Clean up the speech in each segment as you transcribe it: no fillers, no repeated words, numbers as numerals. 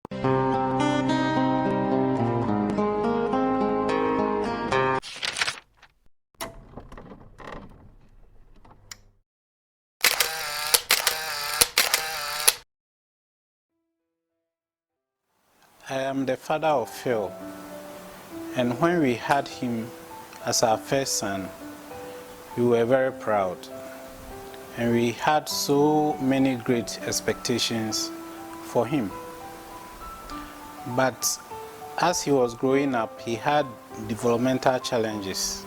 I am the father of Phil, and when we had him as our first son, we were very proud, and we had so many great expectations for him. But as he was growing up, he had developmental challenges,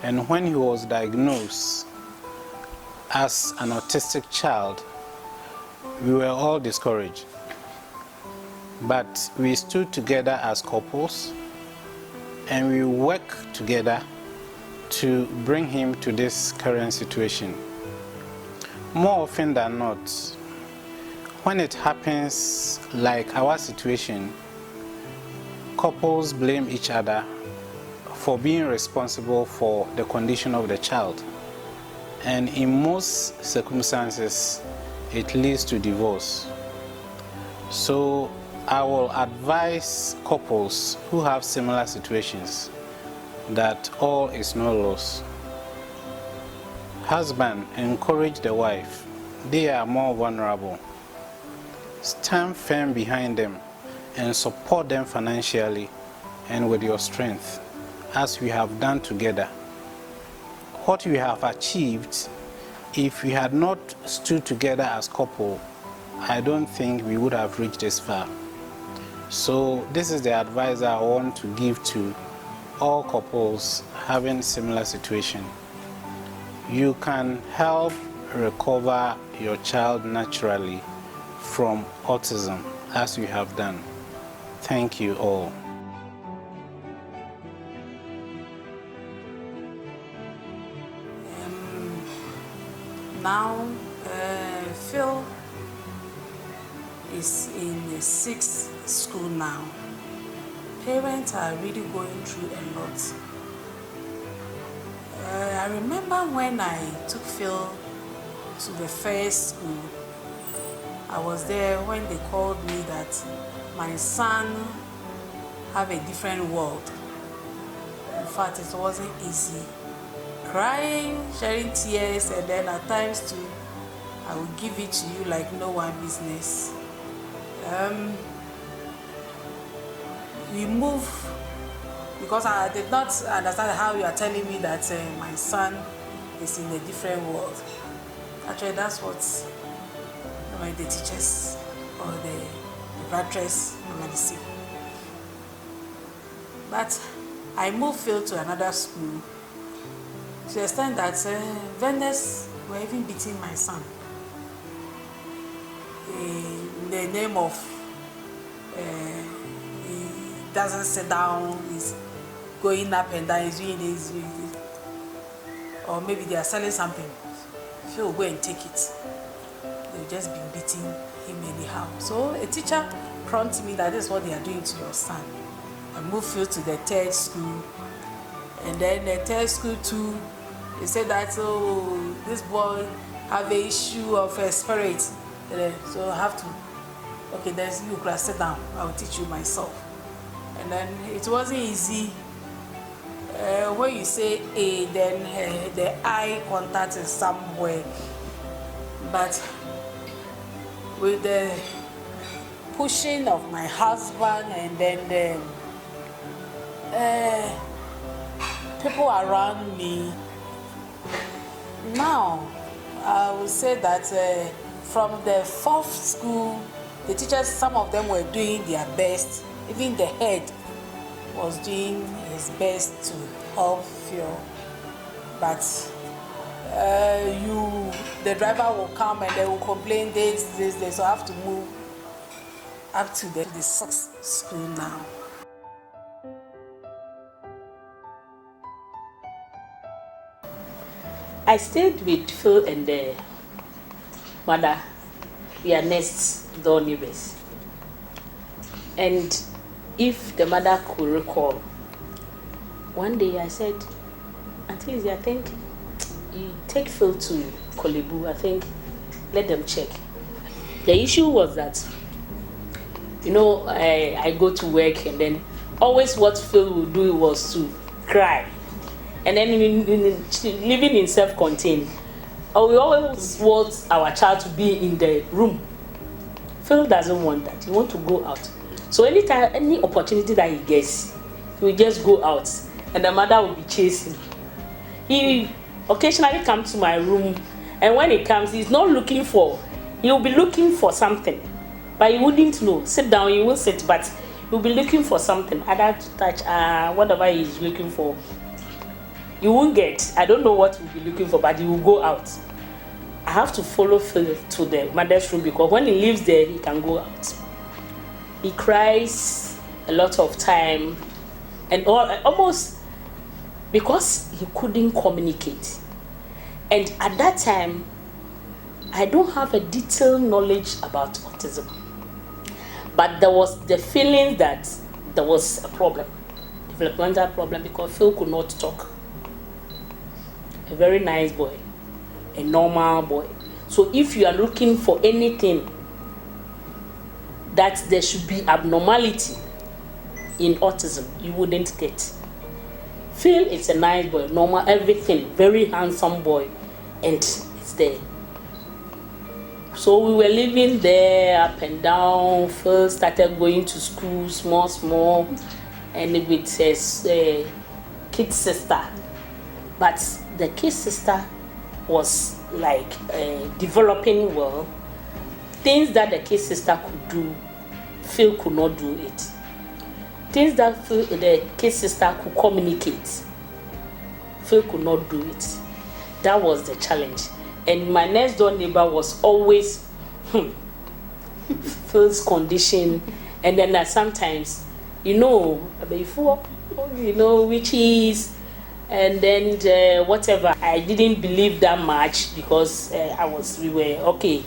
and when he was diagnosed as an autistic child, we were all discouraged. But we stood together as couples and we worked together to bring him to this current situation. More often than not, when it happens like our situation, couples blame each other for being responsible for the condition of the child. And in most circumstances, it leads to divorce. So I will advise couples who have similar situations that all is no loss. Husband, encourage the wife. They are more vulnerable. Stand firm behind them and support them financially and with your strength, as we have done together. What we have achieved, if we had not stood together as couple, I don't think we would have reached this far. So this is the advice I want to give to all couples having similar situation. You can help recover your child naturally from autism, as you have done. Thank you all. Now, Phil is in the 6th school now. Parents are really going through a lot. I remember when I took Phil to the first school, I was there when they called me that my son have a different world. In fact, it wasn't easy. Crying, shedding tears, and then at times too, I will give it to you like no one business. We move because I did not understand how you are telling me that my son is in a different world. Actually, that's what the teachers or the directors normally say. But I moved Phil to another school to the extent that vendors were even beating my son in the name of he doesn't sit down, he's going up and down, he's doing this, or maybe they are selling something. Phil will go and take it. They've just been beating him anyhow. So a teacher prompted me that this is what they are doing to your son. I moved Phil to the 3rd school, and then the 3rd school too, they said that this boy have an issue of a spirit, so I have to. Okay, then you can sit down. I will teach you myself. And then it wasn't easy. When you say A, then the eye contact is somewhere. But with the pushing of my husband and then the people around me, now I would say that from the 4th school, the teachers, some of them were doing their best. Even the head was doing his best to help Phil. But the driver will come and they will complain this, so I have to move up to the 6th school now. I stayed with Phil and the mother. We are next door neighbors. And if the mother could recall, one day I said, Auntie Izzy, I think you take Phil to Kolebu, I think, let them check. The issue was that You know, I go to work, and then always what Phil would do was to cry. And then living in self-contained, we always want our child to be in the room. Phil doesn't want that. He wants to go out. So anytime, any opportunity that he gets, he will just go out, and the mother will be chasing. He occasionally comes to my room, and when he comes, he's not looking for, he'll be looking for something, but he wouldn't know. Sit down, he won't sit, but he'll be looking for something, either to touch, whatever he's looking for. You won't get, I don't know what he'll be looking for, but he will go out. I have to follow Phil to the mother's room, because when he lives there, he can go out. He cries a lot of time, and almost because he couldn't communicate. And at that time, I don't have a detailed knowledge about autism, but there was the feeling that there was a problem, developmental problem, because Phil could not talk. A very nice boy, a normal boy. So if you are looking for anything that there should be abnormality in autism, you wouldn't get. Phil is a nice boy, normal, everything, very handsome boy, and it's there. So we were living there, up and down. Phil started going to school, small, and with his kid sister. But the kid sister was like developing well. Things that the kid sister could do, Phil could not do it. Things that the kid sister could communicate, Phil could not do it. That was the challenge. And my next door neighbor was always Phil's condition. And then sometimes, before, witches, and then whatever. I didn't believe that much, because we were okay.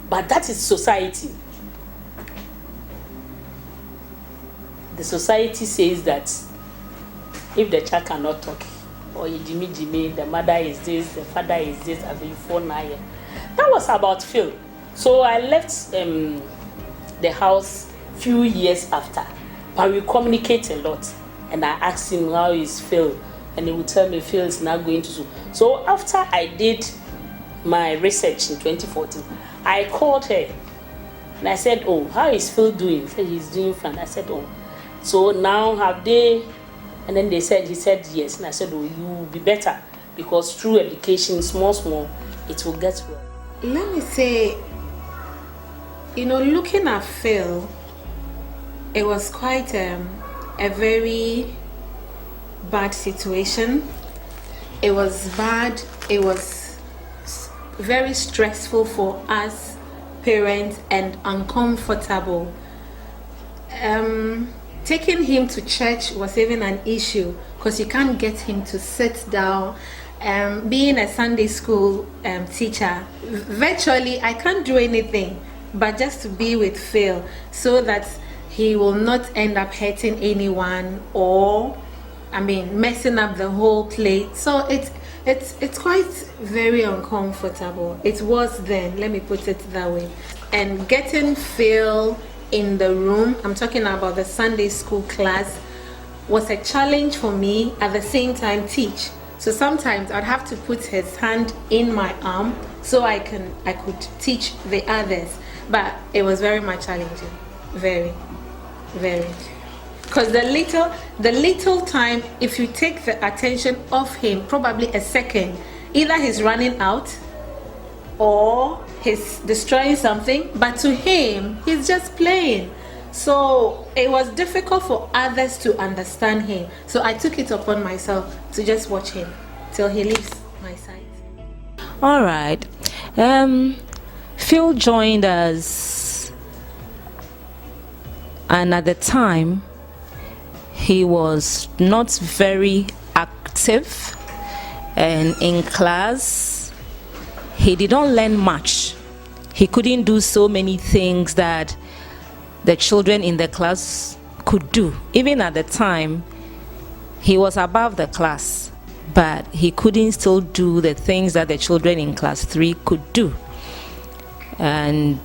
But that is society. The society says that if the child cannot talk, or Jimmy, the mother is this, the father is this, before 9 years. That was about Phil. So I left the house few years after, but we communicate a lot. And I asked him, how is Phil? And he would tell me Phil is now going to school. So after I did my research in 2014, I called her and I said, oh, how is Phil doing? He said, he's doing fine. I said, oh, so now have they? And then he said yes. And I said, oh, you will be better, because through education, small, it will get well. Let me say, looking at Phil, it was quite a very bad situation. It was bad. It was very stressful for us parents and uncomfortable. Taking him to church was even an issue, because you can't get him to sit down. Being a Sunday school teacher, virtually I can't do anything but just to be with Phil, so that he will not end up hurting anyone or messing up the whole plate. So it's quite very uncomfortable. It was then, let me put it that way. And getting Phil in the room, I'm talking about the Sunday school class, was a challenge for me. At the same time, teach. So sometimes I'd have to put his hand in my arm so I could teach the others. But it was very much challenging, very. Because the little time, if you take the attention off him, probably a second, either he's running out or he's destroying something, but to him, he's just playing. So it was difficult for others to understand him. So I took it upon myself to just watch him till he leaves my side. All right. Phil joined us, and at the time, he was not very active, and in class, he didn't learn much. He couldn't do so many things that the children in the class could do. Even at the time, he was above the class, but he couldn't still do the things that the children in class 3 could do. And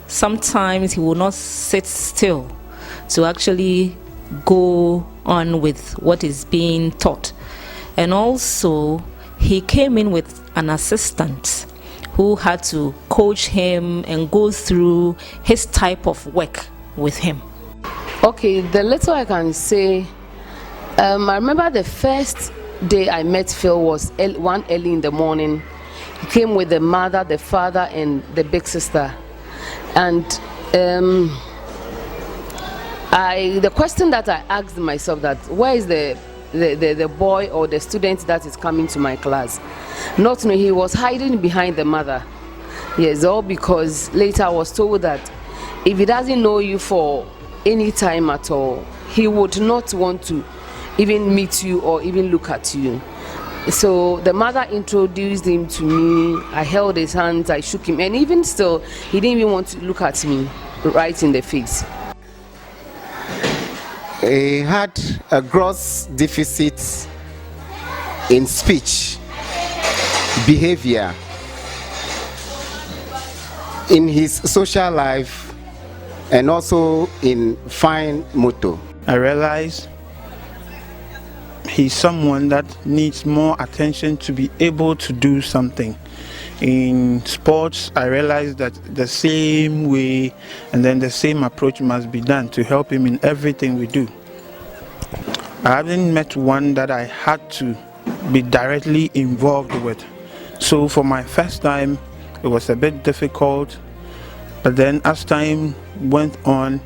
sometimes he will not sit still to actually go on with what is being taught. And also, he came in with an assistant who had to coach him and go through his type of work with him. Okay, the little I can say, I remember the first day I met Phil was one early in the morning. He came with the mother, the father, and the big sister. And the question that I asked myself, that where is the boy or the student that is coming to my class? Not knowing he was hiding behind the mother. Yes, all because later I was told that if he doesn't know you for any time at all, he would not want to even meet you or even look at you. So the mother introduced him to me. I held his hands, I shook him, and even still, he didn't even want to look at me right in the face. He had a gross deficit in speech, behavior, in his social life, and also in fine motor. I realized he's someone that needs more attention to be able to do something. In sports, I realized that the same way and then the same approach must be done to help him in everything we do. I haven't met one that I had to be directly involved with. So for my first time, it was a bit difficult. But then as time went on,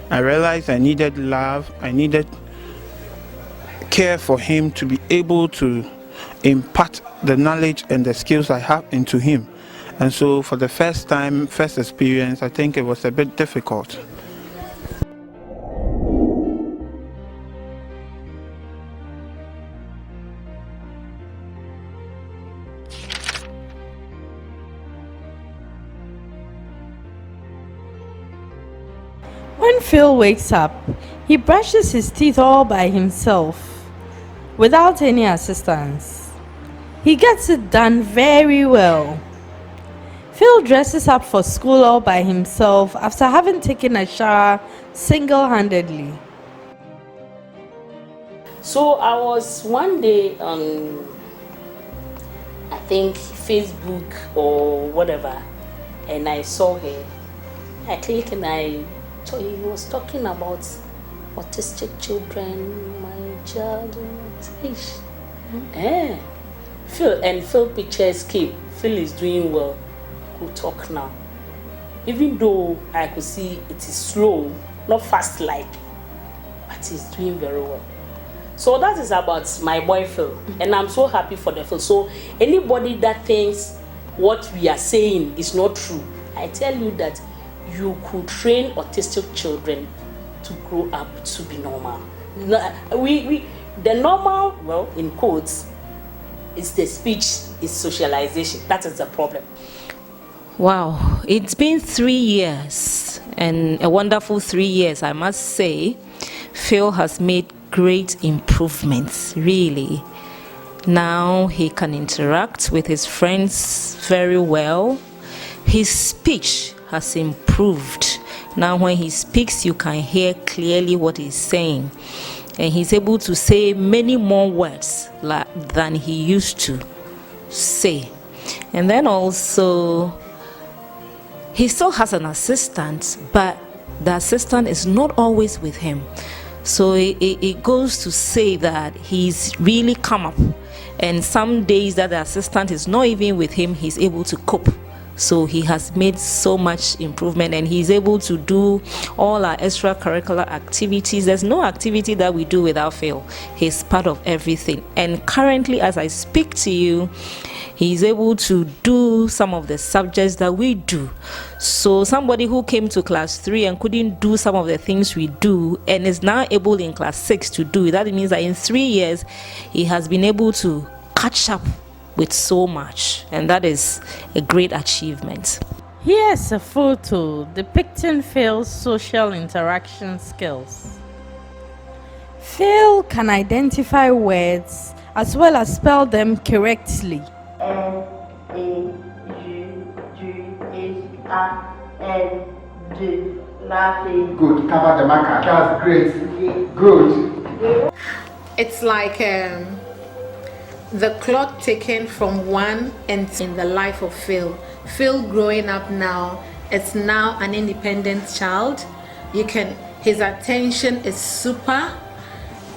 I realized I needed love, I needed care for him to be able to impart the knowledge and the skills I have into him. And so for the first time, first experience, I think it was a bit difficult. When Phil wakes up, he brushes his teeth all by himself, without any assistance. He gets it done very well. Phil dresses up for school all by himself after having taken a shower single-handedly. So I was one day on, I think, Facebook or whatever, and I saw her. I clicked and so he was talking about autistic children, my child. Phil pictures came. Phil is doing well. We'll talk now. Even though I could see it is slow, not fast like, but he's doing very well. So that is about my boy Phil, and I'm so happy for the Phil. So anybody that thinks what we are saying is not true, I tell you that you could train autistic children to grow up to be normal. The normal, well, in quotes, is the speech, is socialization. That is the problem. Wow, it's been 3 years, and a wonderful 3 years, I must say. Phil has made great improvements, really. Now he can interact with his friends very well. His speech has improved. Now when he speaks, you can hear clearly what he's saying. And he's able to say many more words than he used to say. And then also, he still has an assistant, but the assistant is not always with him. So it goes to say that he's really come up. And some days that the assistant is not even with him, he's able to cope. So he has made so much improvement, and he's able to do all our extracurricular activities. There's no activity that we do without Phil. He's part of everything. And currently, as I speak to you, he's able to do some of the subjects that we do. So somebody who came to class 3 and couldn't do some of the things we do and is now able in class 6 to do it, that means that in 3 years, he has been able to catch up with so much, and that is a great achievement. Here's a photo depicting Phil's social interaction skills. Phil can identify words as well as spell them correctly. Laughing. Good. Cover the marker. That's great. Good. It's like the clock taken from one and in the life of Phil. Phil growing up now, it's now an independent child. His attention is super.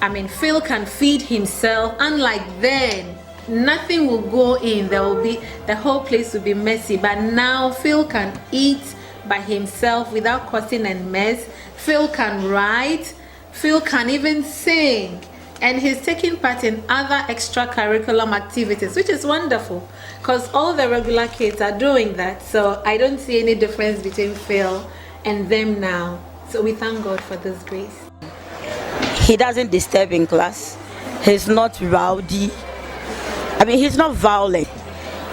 I mean, Phil can feed himself. Unlike then, nothing will go in. The whole place will be messy. But now Phil can eat by himself without causing a mess. Phil can write. Phil can even sing. And he's taking part in other extracurricular activities, which is wonderful because all the regular kids are doing that. So I don't see any difference between Phil and them now. So we thank God for this grace. He doesn't disturb in class. He's not rowdy. I mean, he's not violent.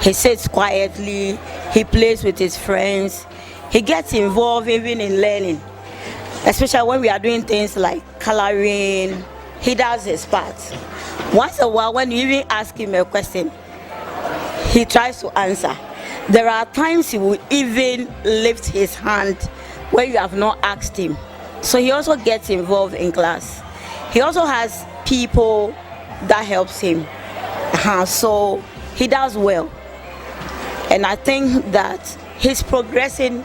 He sits quietly. He plays with his friends. He gets involved even in learning, especially when we are doing things like coloring. He does his part. Once in a while, when you even ask him a question, he tries to answer. There are times he will even lift his hand where you have not asked him. So he also gets involved in class. He also has people that helps him. So he does well. And I think that he's progressing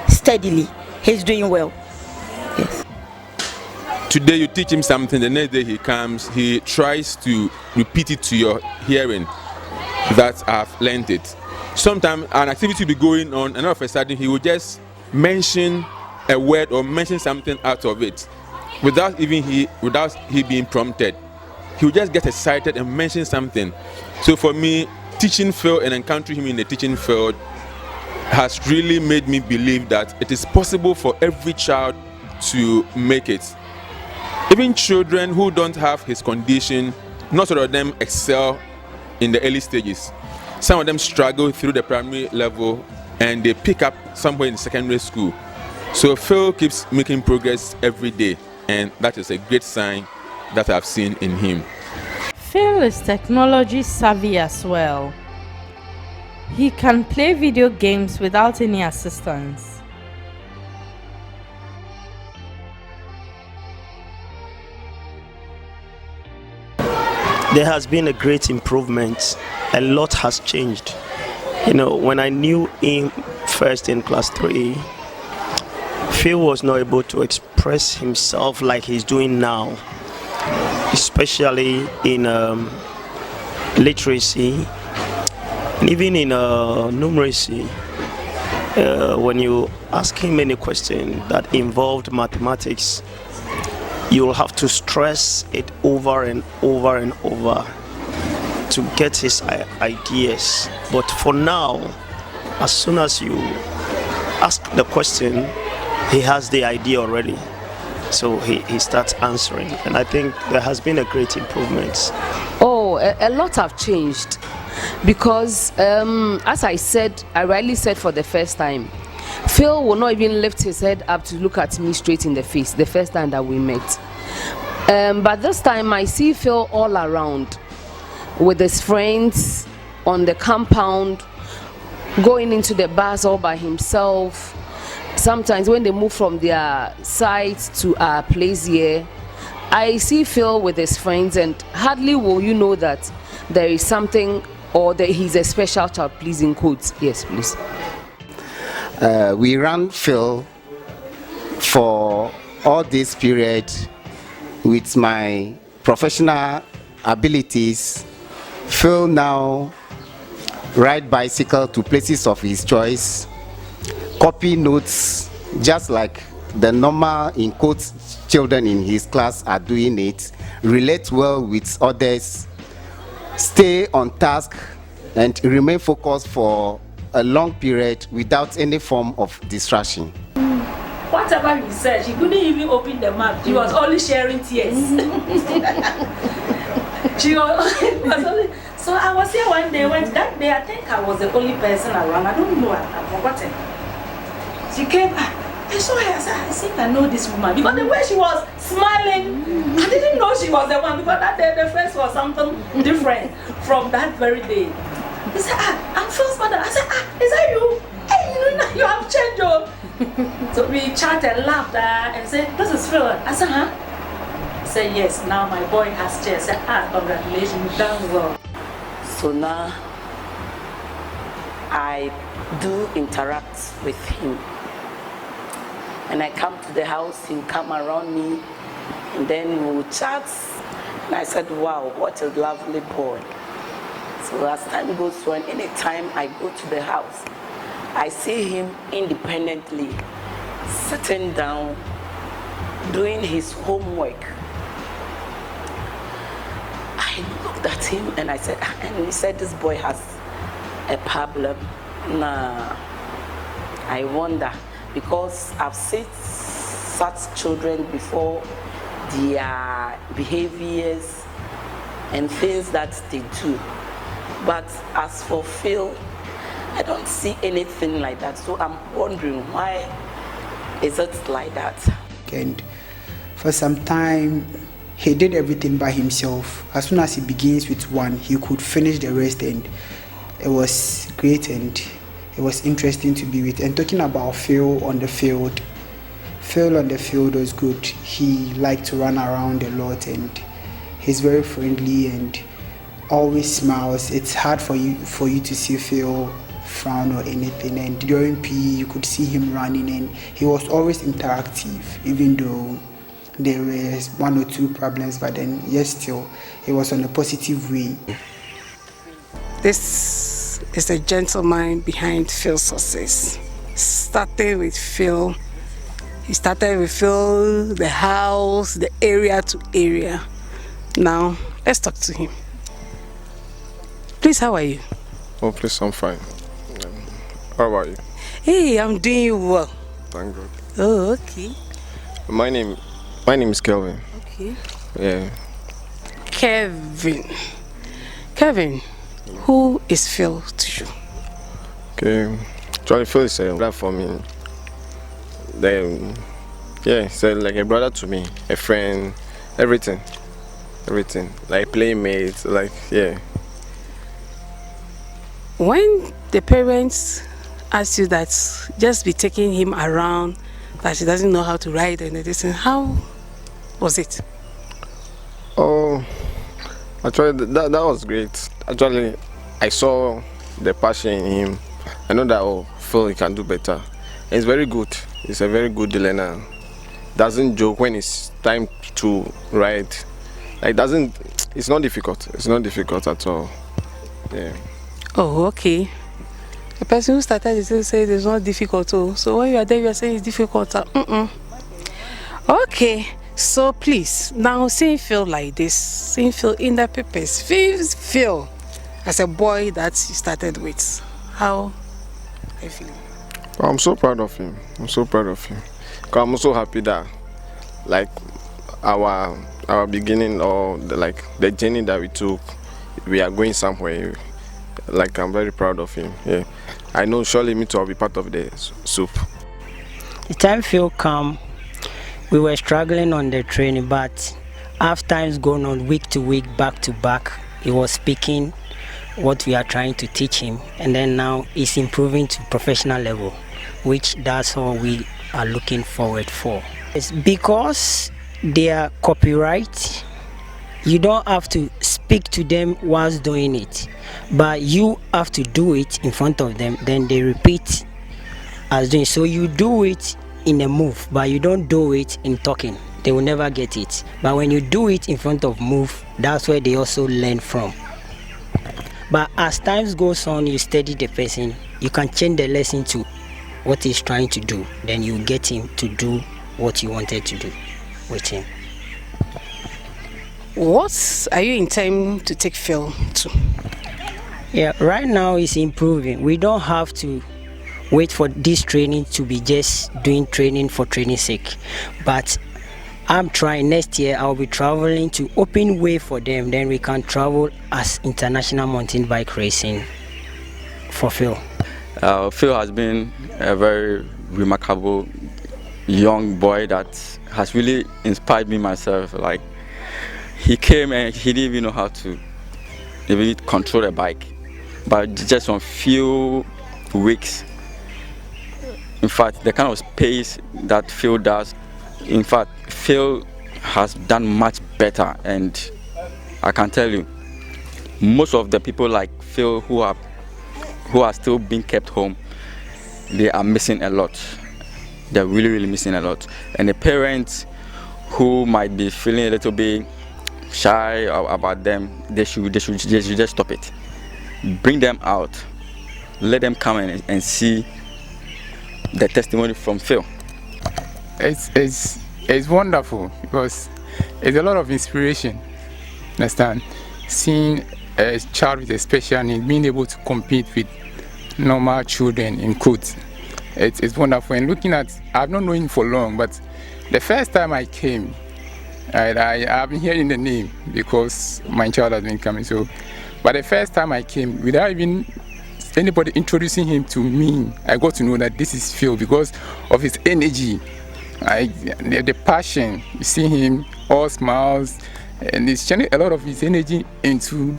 steadily. He's doing well. Yes. Today you teach him something, the next day he comes, he tries to repeat it to your hearing that I've learned it. Sometimes an activity will be going on and all of a sudden he will just mention a word or mention something out of it without he being prompted. He will just get excited and mention something. So for me, teaching Phil and encountering him in the teaching field has really made me believe that it is possible for every child to make it. Even children who don't have his condition, not all of them excel in the early stages. Some of them struggle through the primary level and they pick up somewhere in secondary school. So Phil keeps making progress every day, and that is a great sign that I've seen in him. Phil is technology savvy as well. He can play video games without any assistance. There has been a great improvement. A lot has changed. You know, when I knew him first in class 3, Phil was not able to express himself like he's doing now, especially in literacy and even in numeracy. When you ask him any question that involved mathematics, you'll have to stress it over and over and over to get his ideas. But for now, as soon as you ask the question, he has the idea already. So he starts answering. And I think there has been a great improvement. Oh, a lot have changed. Because as I rightly said for the first time, Phil will not even lift his head up to look at me straight in the face the first time that we met. But this time I see Phil all around with his friends on the compound, going into the bus all by himself. Sometimes when they move from their site to our place here, I see Phil with his friends, and hardly will you know that there is something or that he's a special child. Please, in quotes. Yes, please. We ran Phil for all this period with my professional abilities. Phil now ride bicycle to places of his choice, copy notes just like the normal in quotes children in his class are doing it, relate well with others, stay on task and remain focused for a long period without any form of distraction. Whatever he said, she couldn't even open the mouth. She was only sharing tears. She was only. So I was here one day. That day, I think I was the only person around. I don't know. I've forgotten. She came. I saw her. I think I know this woman because the way she was smiling, I didn't know she was the one because that day the face was something different from that very day. He said, I'm Phil's mother. I said, is that you? Hey, you have changed. So we chatted, laughed, and said, "This is Phil." I said, "Huh?" He said, "Yes, now my boy has chest." I said, "Congratulations, you've done well." So now I do interact with him. And I come to the house, he'll come around me, and then we'll chat. And I said, wow, what a lovely boy. So as time goes on, anytime I go to the house, I see him independently, sitting down, doing his homework. I looked at him and I said, and he said, this boy has a problem. Nah, I wonder, because I've seen such children before, their behaviors and things that they do. But as for Phil, I don't see anything like that. So I'm wondering, why is it like that? And for some time, he did everything by himself. As soon as he begins with one, he could finish the rest, and it was great and it was interesting to be with. And talking about Phil on the field, Phil on the field was good. He liked to run around a lot, and he's very friendly and always smiles. It's hard for you to see Phil frown or anything. And during PE, you could see him running, and he was always interactive, even though there were one or two problems, but then yes, still it was on a positive way. This is the gentleman behind Phil's success. Started with Phil. He started with Phil, the house, the area to area. Now, let's talk to him. Please, how are you? Oh, please, I'm fine. How about you? Hey, I'm doing well. Thank God. Oh, okay. My name is Kelvin. Okay. Yeah. Kevin, who is Phil to you? Okay. Actually, Phil is a brother for me. He's like a brother to me, a friend, everything. Like playmates, like, yeah. When the parents ask you that just be taking him around, that he doesn't know how to ride and everything, how was it? Oh, actually, that was great. Actually, I saw the passion in him. I know that, oh, Phil, he can do better. He's very good. He's a very good learner. Doesn't joke when it's time to ride. Like, it's not difficult. It's not difficult at all. Yeah. Oh, okay. The person who started it said it's not difficult. Oh. So when you are there, you are saying it's difficult. Okay. So please, now seeing Phil like this, seeing Phil in the papers, Phil as a boy that you started with, how are you feeling? Well, I'm so proud of him. I'm so proud of him. Because I'm so happy that, like, our beginning, or the journey that we took, we are going somewhere. Like, I'm very proud of him. Yeah, I know surely me too will be part of the soup. The time Phil come, we were struggling on the training, but as times going on, week to week, back to back, he was speaking what we are trying to teach him, and then now he's improving to professional level, which that's all we are looking forward for. It's because they are copyright. You don't have to speak to them whilst doing it, but you have to do it in front of them, then they repeat as doing. So you do it in a move, but you don't do it in talking. They will never get it. But when you do it in front of move, that's where they also learn from. But as time goes on, you study the person, you can change the lesson to what he's trying to do. Then you get him to do what you wanted to do with him. What are you intending to take Phil to? Yeah, right now he's improving. We don't have to wait for this training to be just doing training for training's sake. But I'm trying next year, I'll be traveling to open way for them. Then we can travel as international mountain bike racing for Phil. Phil has been a very remarkable young boy that has really inspired me myself. Like, he came and he didn't even know how to even control a bike, but just from few weeks In fact, the kind of space that Phil does, in fact, Phil has done much better. And I can tell you, most of the people like Phil who are still being kept home, they are missing a lot. They're really, really missing a lot. And the parents who might be feeling a little bit shy about them, they should just stop it. Bring them out. Let them come and see the testimony from Phil. It's wonderful because it's a lot of inspiration. Understand? Seeing a child with a special need being able to compete with normal children in quotes. It's wonderful. And looking at, I've not known him for long, but the first time I came, I've been hearing the name because my child has been coming. So, but the first time I came, without even anybody introducing him to me, I got to know that this is Phil because of his energy, the passion. You see him all smiles, and he's channeling a lot of his energy into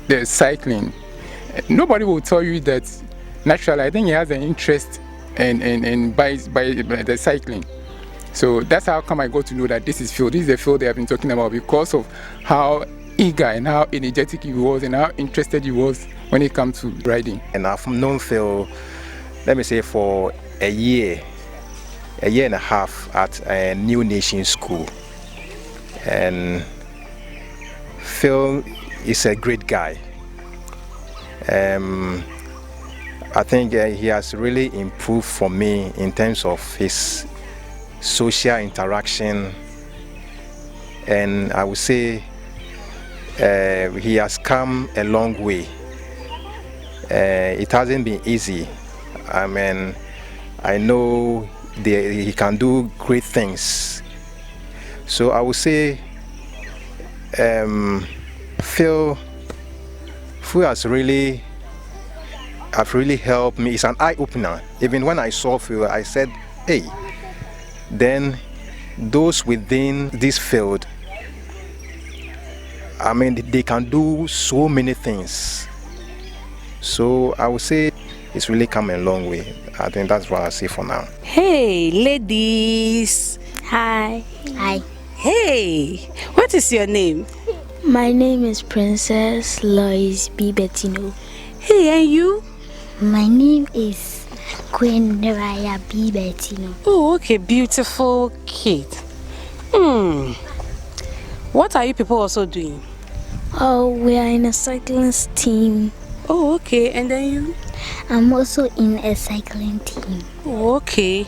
the cycling. Nobody will tell you that naturally. I think he has an interest in by the cycling. So that's how come I got to know that this is Phil. This is the Phil they have been talking about because of how eager and how energetic he was and how interested he was when it comes to riding. And I've known Phil, let me say, for a year and a half at a New Nation school. And Phil is a great guy. I think he has really improved for me in terms of his social interaction, and I would say he has come a long way. It hasn't been easy. I mean, I know he can do great things. So I would say Phil has really helped me. It's an eye-opener. Even when I saw Phil, I said, hey, then those within this field, I mean, they can do so many things. So I would say it's really come a long way. I think that's what I say for now. Hey, ladies. Hi. Hi. Hey, what is your name? My name is Princess Lois B. Bertino. Hey, and you? My name is Queen Raya B. Bertino. Oh, okay, beautiful kid. What are you people also doing? Oh, we are in a cyclist team. Oh, okay, and then you? I'm also in a cycling team. Oh, okay.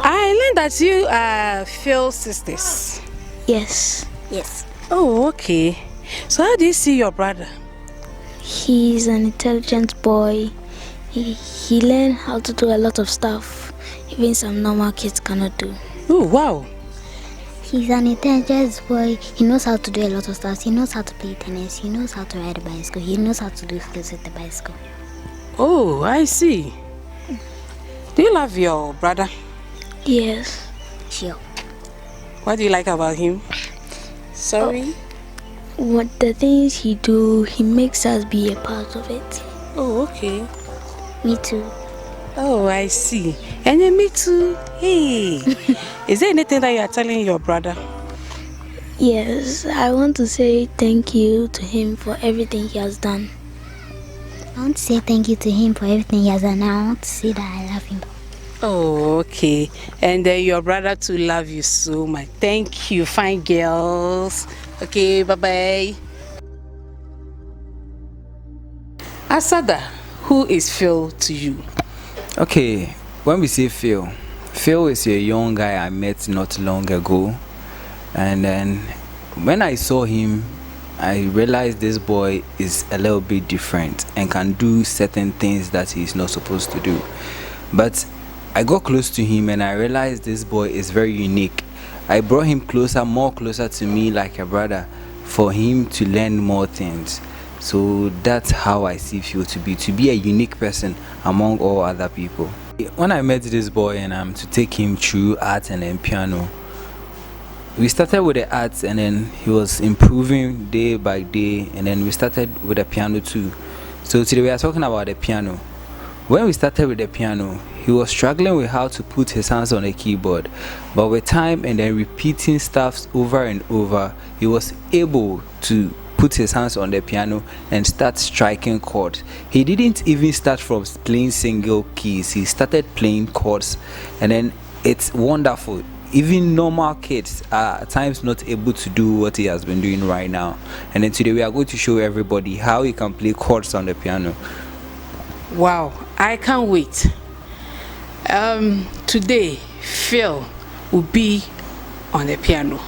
I learned that you are Phil's sisters. Yes. Oh, okay. So how do you see your brother? He's an intelligent boy. He learned how to do a lot of stuff, even some normal kids cannot do. Oh, wow. He's an intelligent boy. He knows how to do a lot of stuff. He knows how to play tennis. He knows how to ride a bicycle. He knows how to do flips with the bicycle. Oh, I see. Do you love your brother? Yes. Sure. What do you like about him? Sorry? What the things he do, he makes us be a part of it. Oh, okay. Me too. Oh, I see. And then me too. Hey. Is there anything that you are telling your brother? Yes, I want to say thank you to him for everything he has done. I want to say thank you to him for everything he has done. I want to say that I love him. Oh, okay. And your brother too love you so much. Thank you, fine girls. Okay, bye-bye. Asada, who is Phil to you? Okay, when we say Phil is a young guy I met not long ago. And then when I saw him, I realized this boy is a little bit different and can do certain things that he's not supposed to do. But I got close to him and I realized this boy is very unique. I brought him more closer to me like a brother for him to learn more things. So that's how I see Phil to be a unique person among all other people. When I met this boy and to take him through art and then piano, we started with the arts and then he was improving day by day, and then we started with the piano too. So today we are talking about the piano. When we started with the piano, he was struggling with how to put his hands on a keyboard, but with time and then repeating stuff over and over, he was able to put his hands on the piano and start striking chords. He didn't even start from playing single keys. He started playing chords, and then it's wonderful. Even normal kids are at times not able to do what he has been doing right now. And then today we are going to show everybody how he can play chords on the piano. Wow, I can't wait. Today, Phil will be on the piano.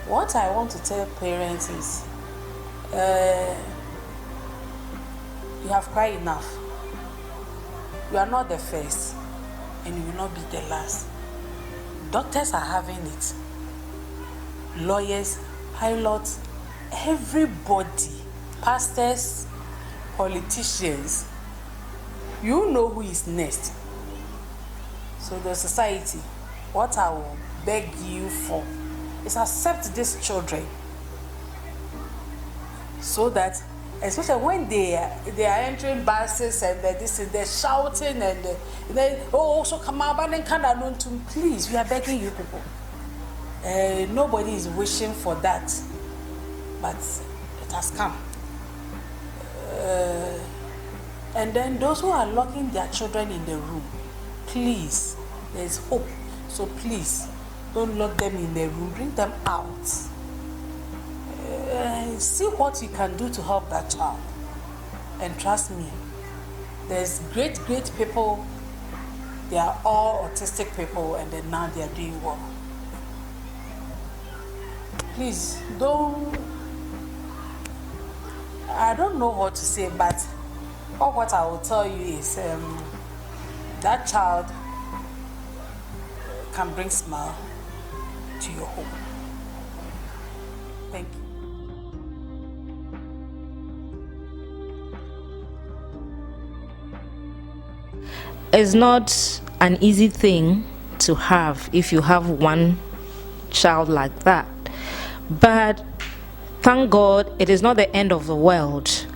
What I want to tell parents is, you have cried enough. You are not the first, and you will not be the last. Doctors are having it. Lawyers, pilots, everybody, pastors, politicians. You know who is next. So the society, what I will beg you for is accept these children, so that especially when they are entering buses and they're shouting and they also come out and can please, we are begging you people. Nobody is wishing for that, but it has come. And then those who are locking their children in the room, please, there's hope. So please, don't lock them in the room, bring them out. See what you can do to help that child. And trust me, there's great people. They are all autistic people, and then now they are doing well. Please, I don't know what to say, but what I will tell you is that child can bring smile to your home. Thank you. It's not an easy thing to have if you have one child like that, but thank God it is not the end of the world.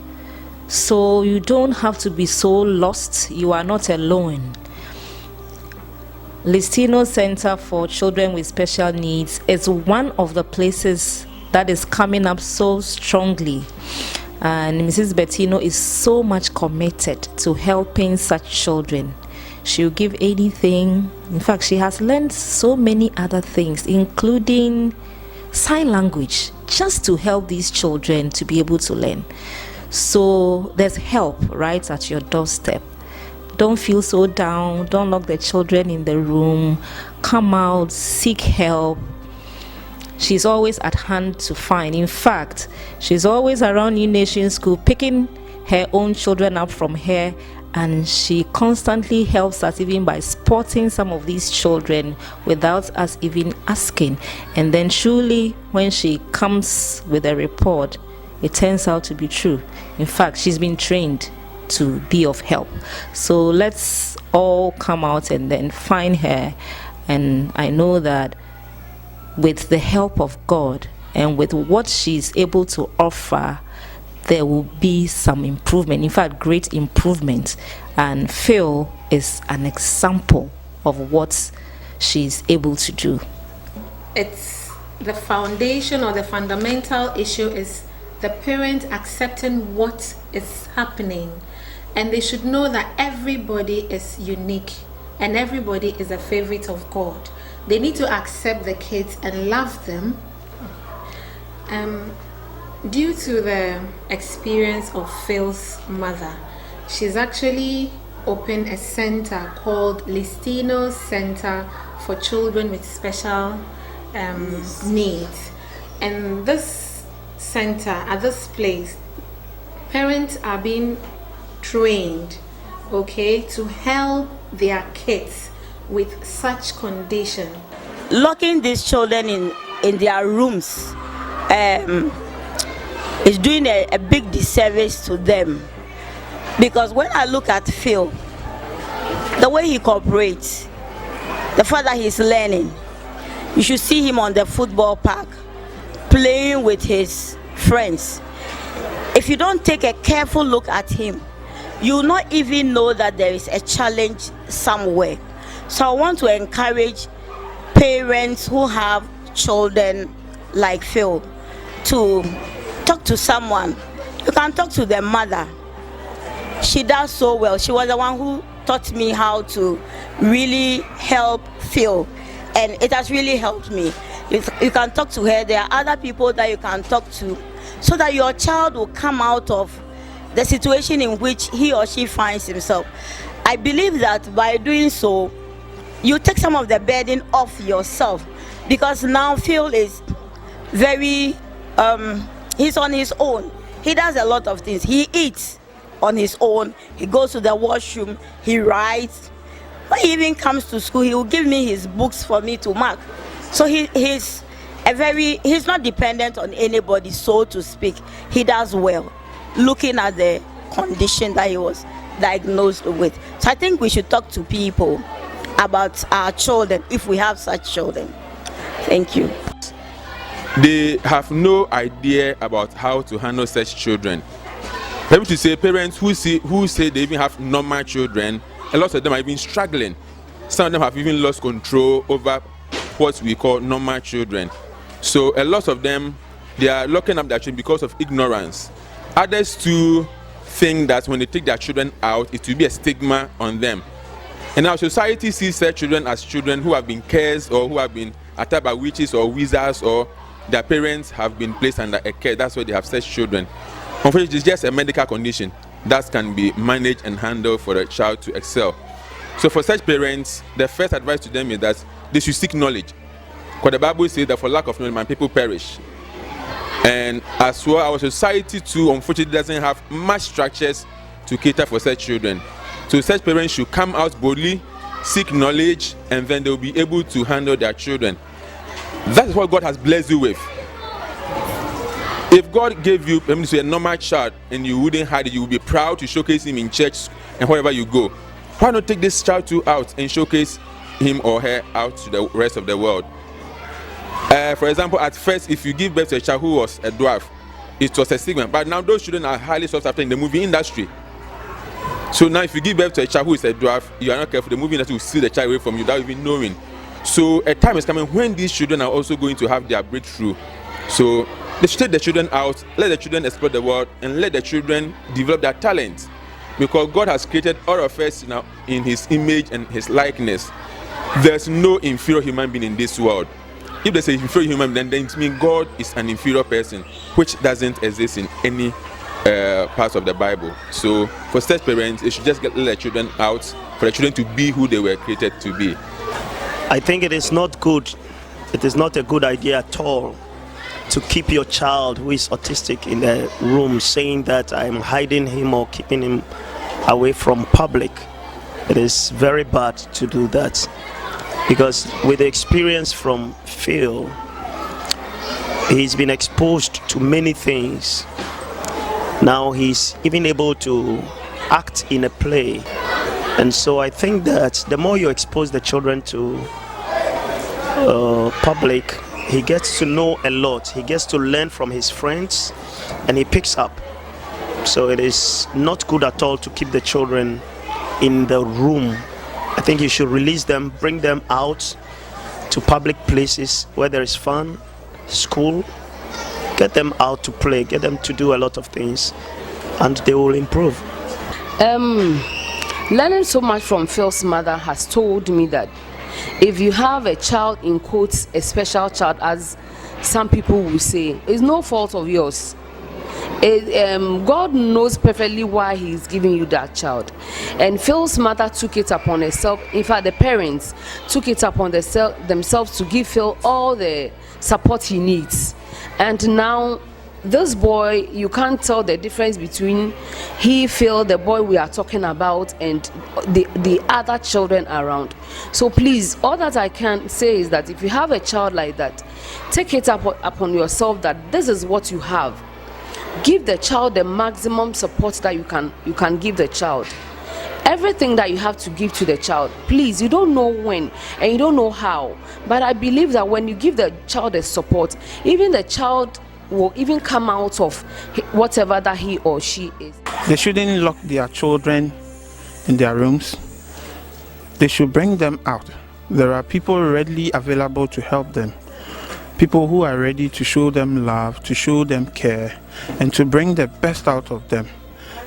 So you don't have to be so lost. You are not alone. Liztino Center for Children with Special Needs is one of the places that is coming up so strongly, and Mrs. Bertino is so much committed to helping such children. She'll give anything. In fact, she has learned so many other things, including sign language, just to help these children to be able to learn. So there's help right at your doorstep. Don't feel so down. Don't lock the children in the room. Come out, seek help. She's always at hand to find. In fact, she's always around New Nation School, picking her own children up from here, and she constantly helps us even by spotting some of these children without us even asking. And then truly, when she comes with a report, it turns out to be true. In fact, she's been trained to be of help. So let's all come out and then find her. And I know that with the help of God and with what she's able to offer, there will be some improvement. In fact, great improvement. And Phil is an example of what she's able to do. It's the foundation, or the fundamental issue is the parent accepting what is happening. And they should know that everybody is unique and everybody is a favorite of God. They need to accept the kids and love them. Due to the experience of Phil's mother, she's actually opened a center called Liztino Center for children with special needs. And this center, at this place, parents are being trained, okay, to help their kids with such condition. Locking these children in their rooms is doing a big disservice to them, because when I look at Phil, the way he cooperates, the fact that he's learning, you should see him on the football park playing with his friends. If you don't take a careful look at him, you will not even know that there is a challenge somewhere. So I want to encourage parents who have children like Phil to talk to someone. You can talk to their mother. She does so well. She was the one who taught me how to really help Phil, and it has really helped me. You can talk to her. There are other people that you can talk to, so that your child will come out of the situation in which he or she finds himself. I believe that by doing so, you take some of the burden off yourself, because now Phil is very, he's on his own. He does a lot of things. He eats on his own. He goes to the washroom. He writes. When he even comes to school, he will give me his books for me to mark. So he's not dependent on anybody, so to speak. He does well, looking at the condition that he was diagnosed with. So I think we should talk to people about our children, if we have such children. Thank you. They have no idea about how to handle such children. Maybe to say parents who say they even have normal children, a lot of them are even struggling. Some of them have even lost control over what we call normal children. So a lot of them, they are locking up their children because of ignorance. Others too think that when they take their children out, it will be a stigma on them. And our society sees such children as children who have been cursed or who have been attacked by witches or wizards, or their parents have been placed under a care. That's why they have such children. Unfortunately, it's just a medical condition that can be managed and handled for a child to excel. So for such parents, the first advice to them is that they should seek knowledge. Because the Bible says that for lack of knowledge, my people perish. And as well, our society too, unfortunately, doesn't have much structures to cater for such children. So such parents should come out boldly, seek knowledge, and then they'll be able to handle their children. That is what God has blessed you with. If God gave you a normal child and you wouldn't hide it, you would be proud to showcase him in church and wherever you go. Why not take this child too out and showcase him or her out to the rest of the world? For example, at first, if you give birth to a child who was a dwarf, it was a stigma. But now those children are highly sought after in the movie industry. So now if you give birth to a child who is a dwarf, you are not careful, the movie industry will steal the child away from you without even knowing. So a time is coming when these children are also going to have their breakthrough. So they should take the children out, let the children explore the world, and let the children develop their talent. Because God has created all of us now in his image and his likeness. There's no inferior human being in this world. If there's an inferior human being, then it means God is an inferior person, which doesn't exist in any parts of the Bible. So for such parents, they should just let their children out, for the children to be who they were created to be. I think it is not good. It is not a good idea at all to keep your child who is autistic in a room saying that I'm hiding him or keeping him away from public. It is very bad to do that, because with the experience from Phil, he's been exposed to many things. Now he's even able to act in a play. And so I think that the more you expose the children to public, he gets to know a lot. He gets to learn from his friends, and he picks up. So it is not good at all to keep the children in the room. I think you should release them, bring them out to public places where there is fun, school. Get them out to play, get them to do a lot of things, and they will improve. Learning so much from Phil's mother has told me that if you have a child, in quotes, a special child, as some people will say, it's no fault of yours. God knows perfectly why He's giving you that child. And Phil's mother took it upon herself. In fact, the parents took it upon themselves to give Phil all the support he needs. And now, this boy, you can't tell the difference between Phil, the boy we are talking about, and the other children around. So please, all that I can say is that if you have a child like that, take it upon yourself that this is what you have. Give the child the maximum support that you can give the child. Everything that you have to give to the child, please, you don't know when and you don't know how, but I believe that when you give the child the support, even the child will even come out of whatever that he or she is. They shouldn't lock their children in their rooms. They should bring them out. There are people readily available to help them. People who are ready to show them love, to show them care, and to bring the best out of them.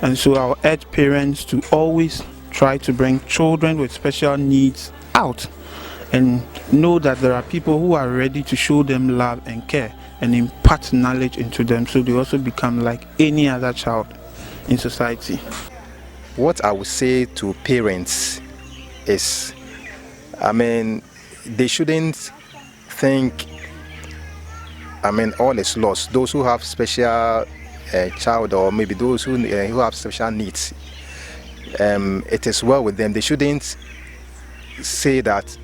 And so I'll urge parents to always try to bring children with special needs out and know that there are people who are ready to show them love and care and impart knowledge into them so they also become like any other child in society. What I would say to parents is, they shouldn't think all is lost. Those who have special child, or maybe those who have special needs, it is well with them. They shouldn't say that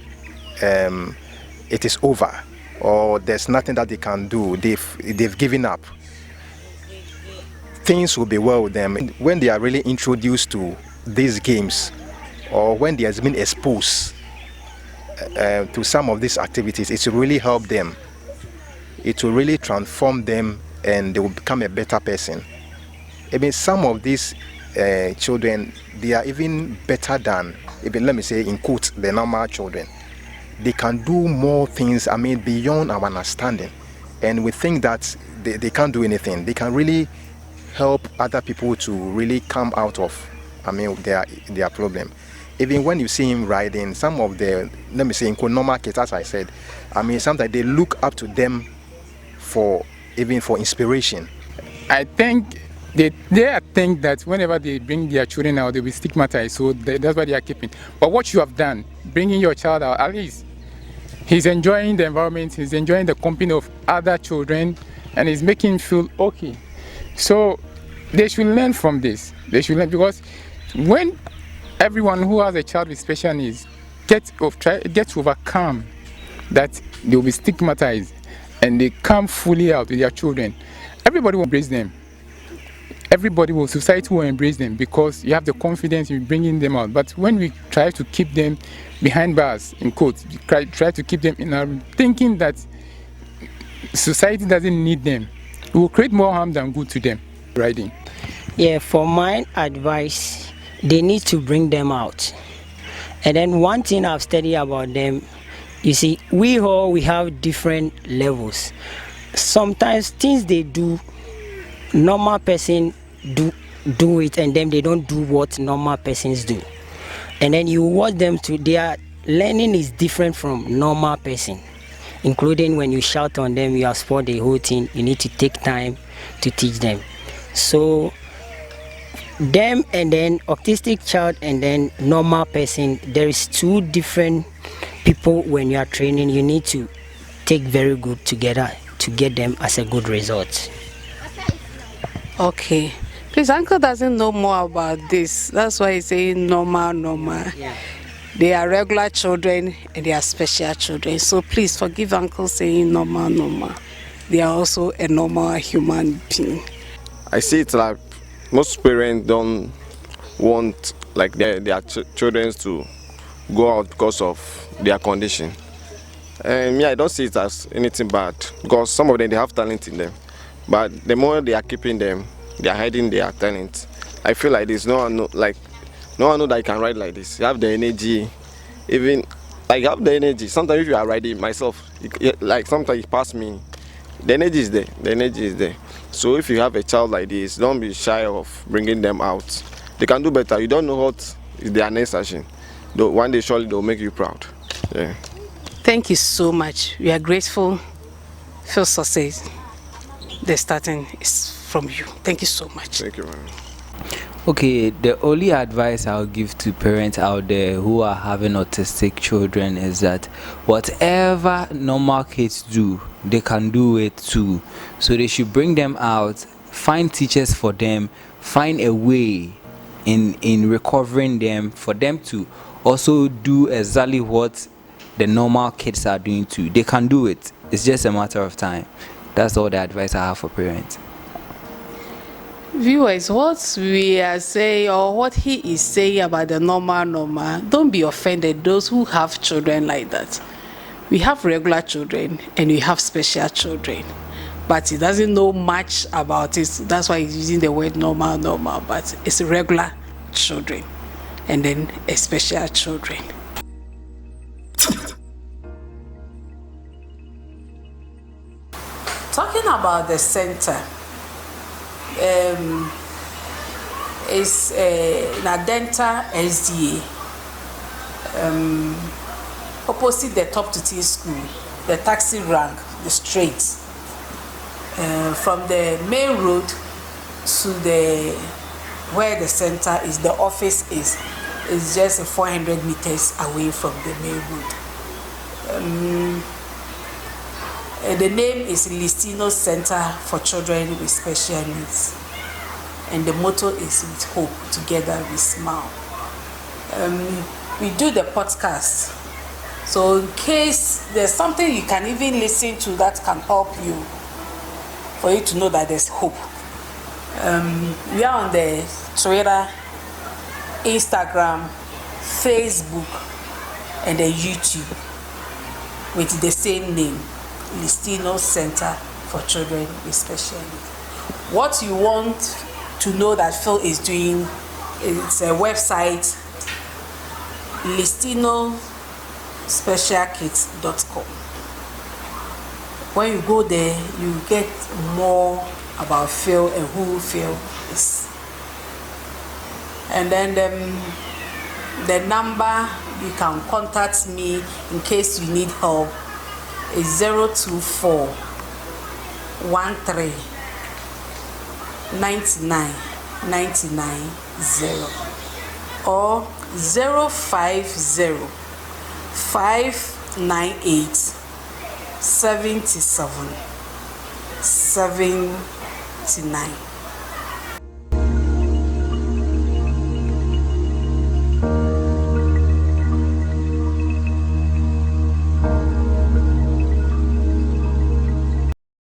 it is over or there's nothing that they can do. They've given up. Things will be well with them when they are really introduced to these games, or when they has been exposed to some of these activities. It will really help them. It will really transform them, and they will become a better person. Some of these children, they are even better than, let me say in quotes, the normal children. They can do more things, beyond our understanding. And we think that they can't do anything. They can really help other people to really come out of, their problem. Even when you see him riding, some of the, let me say in normal kids, as I said, sometimes they look up to them for inspiration. I think they think that whenever they bring their children out, they'll be stigmatized, so that's what they are keeping. But what you have done, bringing your child out, at least he's enjoying the environment, he's enjoying the company of other children, and it's making him feel okay. So they should learn from this. They should learn, because when everyone who has a child with special needs gets to overcome that, they will be stigmatized, and they come fully out with their children, everybody will embrace them. Society will embrace them, because you have the confidence in bringing them out. But when we try to keep them behind bars, in quotes, try to keep them in our room, thinking that society doesn't need them, it will create more harm than good to them. Riding. Yeah, for my advice, they need to bring them out. And then one thing I've studied about them, you see, we have different levels. Sometimes things they do, normal person do it, and then they don't do what normal persons do. And then you watch them their learning is different from normal person, including when you shout on them, you have spoiled the whole thing. You need to take time to teach them. So them, and then autistic child, and then normal person, there is two different people. When you are training, you need to take very good together to get them as a good result. Okay, please, uncle doesn't know more about this. That's why he's saying normal. Yeah. They are regular children and they are special children. So please forgive uncle saying normal. They are also a normal human being. I see it like most parents don't want like their children to go out because of their condition. And I don't see it as anything bad, because some of them, they have talent in them. But the more they are keeping them, they are hiding their talent. I feel like this. No one know that you can ride like this. You have the energy, even like you have the energy. Sometimes if you are riding myself, like sometimes you pass me, the energy is there. The energy is there. So if you have a child like this, don't be shy of bringing them out. They can do better. You don't know what is their next action. Though one day surely they'll make you proud. Yeah. Thank you so much. We are grateful. Phil success. The starting is from you. Thank you so much. Thank you, man. Okay, the only advice I'll give to parents out there who are having autistic children is that whatever normal kids do, they can do it too. So they should bring them out, find teachers for them, find a way in recovering them for them to also do exactly what the normal kids are doing too. They can do it. It's just a matter of time. That's all the advice I have for parents. Viewers, what we are saying or what he is saying about the normal, don't be offended, those who have children like that. We have regular children and we have special children, but he doesn't know much about it. That's why he's using the word normal, but it's regular children and then a special children. Talking about the center, it's in Adenta SDA, opposite the Top to T school, the taxi rank, the straight. From the main road to the where the center is, the office is just 400 meters away from the main road. The name is Liztino Center for Children with Special Needs, and the motto is with hope, together we smile. We do the podcast, so in case there's something you can even listen to that can help you, for you to know that there's hope. We are on the Twitter, Instagram, Facebook, and the YouTube with the same name, Liztino Center for Children with Special Needs. What you want to know that Phil is doing, it's a website, liztinospecialkids.com. When you go there, you get more about Phil and who Phil is. And then the number you can contact me in case you need help is 024 13 99 99 0 or 050 598 77 79.